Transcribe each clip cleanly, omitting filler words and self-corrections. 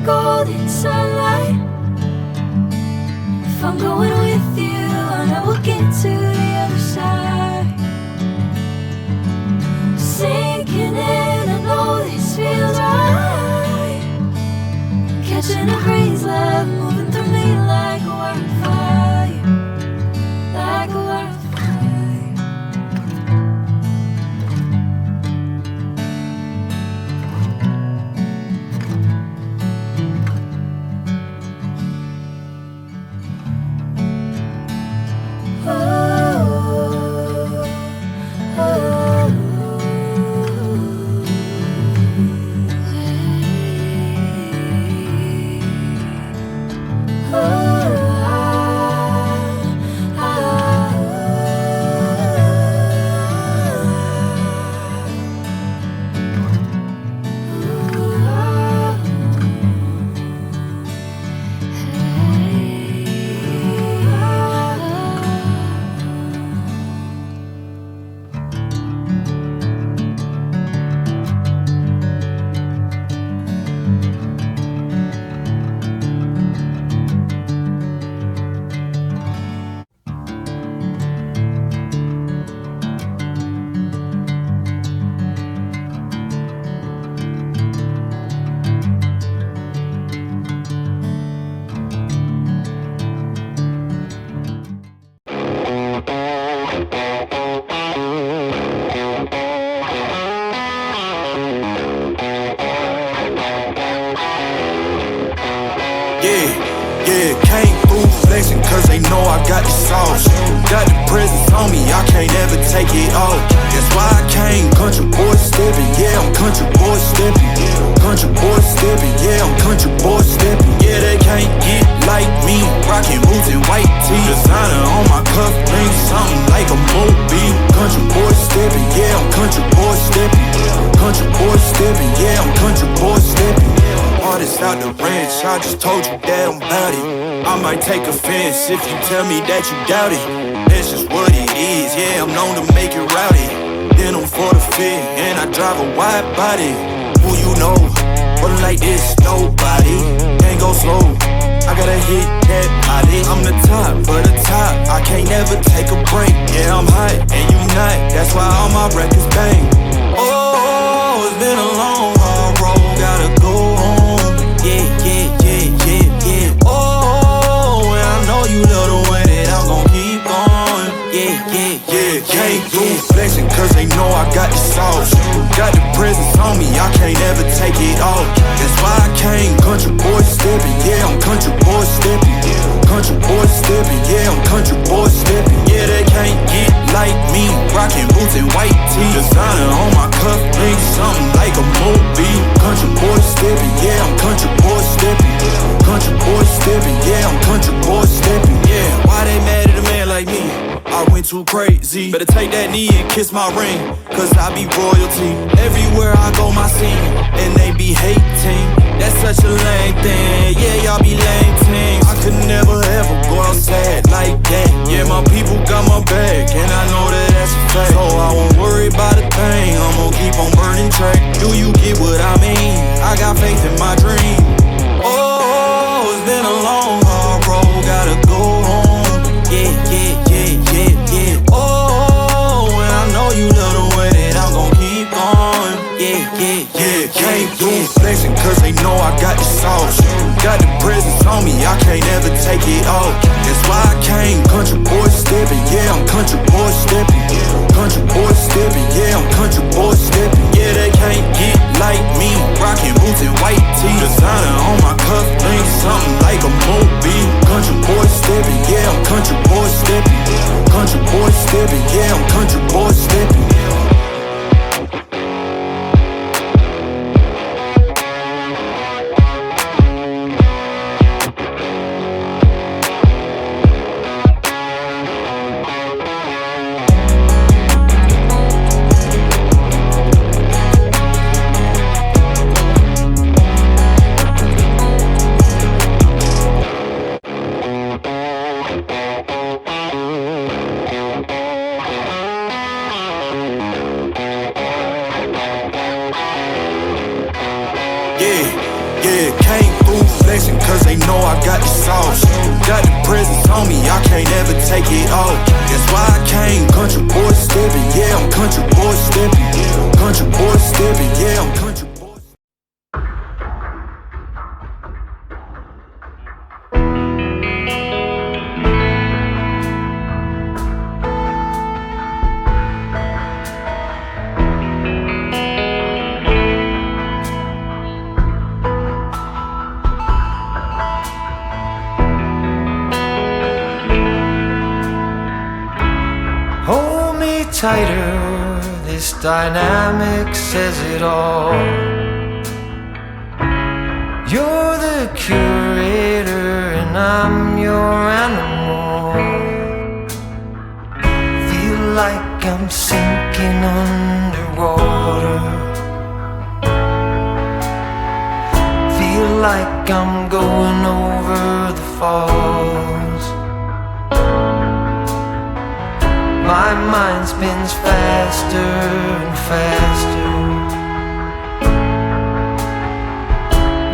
golden sunlight. If I'm going with you, I know we'll get to the other side. Sinking in, I know this feels right. Catching a breeze, love moving through me like a wildfire, like a wildfire. Yeah, came through flexing cause they know I got the sauce. Got the presence on me, I can't ever take it off. That's why I came country boy stepping. Yeah, I'm country boy stepping. Country boy stepping, yeah, I'm country boy stepping. Yeah, they can't get like me. Rockin' boots and white tee. Designer on my cuff link, something like a movie. Country boy stepping, yeah, I'm country boy stepping. Country boy stepping, yeah, I'm country boy stepping. Artists out the ranch, I just told you that I'm bout it. I might take offense if you tell me that you doubt it. That's just what it is, yeah, I'm known to make it rowdy. Then I'm for the fit, and I drive a wide body. Who you know, but like this, nobody. Can't go slow, I gotta hit that body. I'm the top for the top, I can't never take a break. Yeah, I'm hot, and you not, that's why all my records bang. Oh, it's been a long, hard road, gotta go home. Yeah, yeah, yeah, yeah, yeah. Oh, and I know you love the way that I'm gon' keep going. Yeah, yeah, yeah, came through flexing cause they know I got the sauce. Got the presence on me, I can't ever take it off. That's why I came country boy stepping. Yeah, I'm country boy stepping. Country boy stepping, yeah, I'm country boy stepping. Yeah, they can't get like me. Rockin' boots and white tee. Designer on my cuff link, something like a movie. Country boy stepping, yeah, I'm country boy stepping. Country boy stepping, yeah, I'm country boy stepping. Yeah, why they mad at a man like me? I went too crazy. Better take that knee and kiss my ring, cause I be royalty. Everywhere I go, my scene, and they be hating. That's such a lame thing. Yeah, y'all be lame things. I could never ever go outside like that. Yeah, my people got my back, and I know that that's a fact. So I won't worry about a thing. I'm gon' keep on burning track. Do you get what I mean? I got faith in my dream. Oh, it's been a long, hard road, gotta go home. Yeah, yeah, yeah, yeah, yeah. Oh, and I know you love the way that I'm gon' keep going. Yeah, yeah, yeah, came through flexing cause they know I got the sauce. Got the presence on me, I can't ever take it off. That's why I came country boy stepping. Yeah, I'm country boy stepping. Country boy stepping, yeah, I'm country boy stepping. Yeah, they can't get like me. Rockin' boots and white tee. Designer on my cuff link, something like a movie. Country boy stepping, yeah, I'm country boy stepping. Country boy stepping, yeah, I'm country boy stepping. Yeah, came through flexing cause they know I got the sauce. Got the presence on me, I can't ever take it off. That's why I came country boy stepping, yeah, I'm country boy stepping. Country boy stepping, yeah, I'm country boy. Tighter, this dynamic says it all. You're the curator and I'm your animal. Feel like I'm sinking underwater. Feel like I'm going over the falls. My mind spins faster and faster.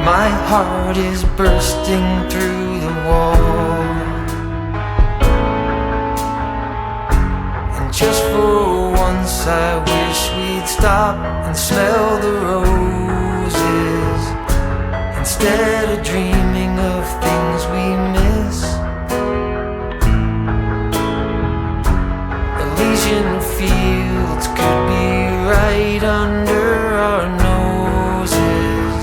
My heart is bursting through the wall. And just for once I wish we'd stop and smell the roses, instead of dreaming of things we miss. Elysian fields could be right under our noses,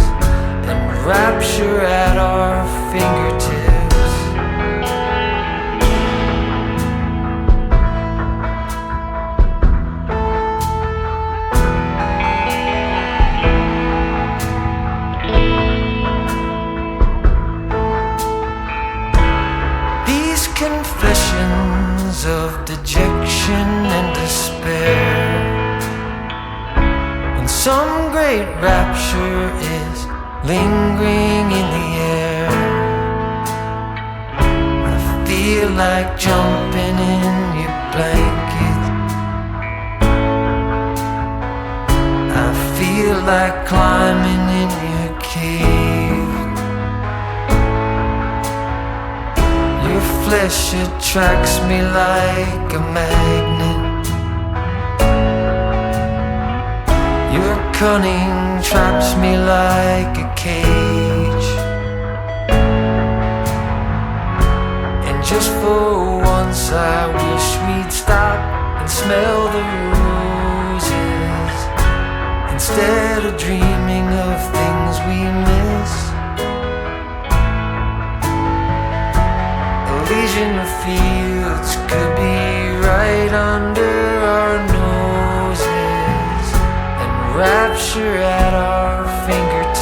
and rapture at our fingertips. These confessions of dejection and despair, when some great rapture is lingering in the air, I feel like jumping in your blanket. I feel like climbing in your cave. Your flesh attracts me like a magnet. Your cunning traps me like a cage. And just for once I wish we'd stop and smell the roses, instead of dreaming of things we miss. Elysian fields could be right under our noses, and rapture at our fingertips.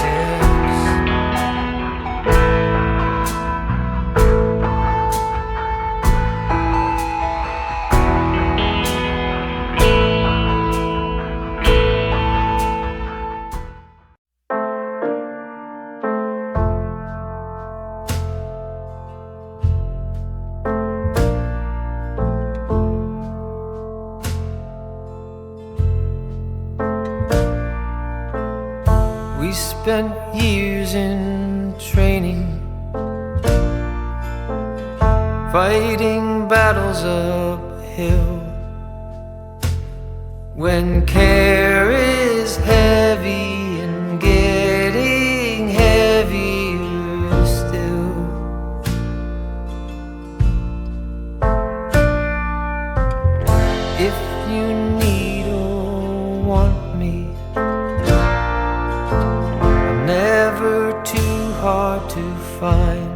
We spent years in training, fighting battles uphill. When care is heavy and getting heavier still, if you need or want me, never too hard to find.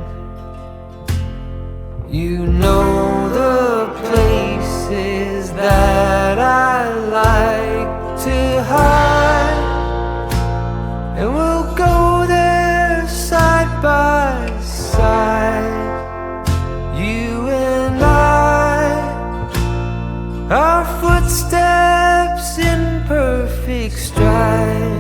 You know the places that I like to hide, and we'll go there side by side. You and I, our footsteps in perfect stride.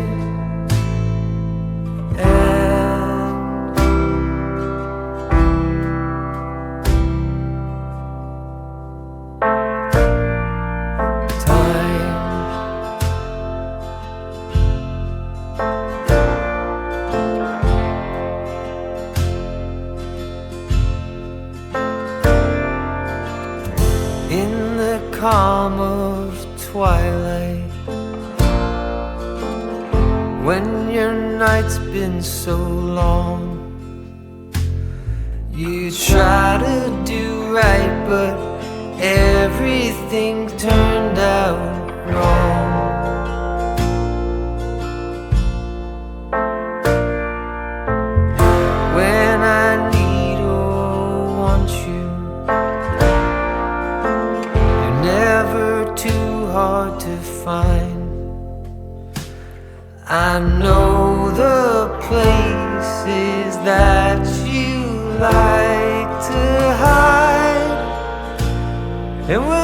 so long. You try to do right, but everything turned out wrong. When I need or want you, you're never too hard to find. I know the places that you like to hide, and when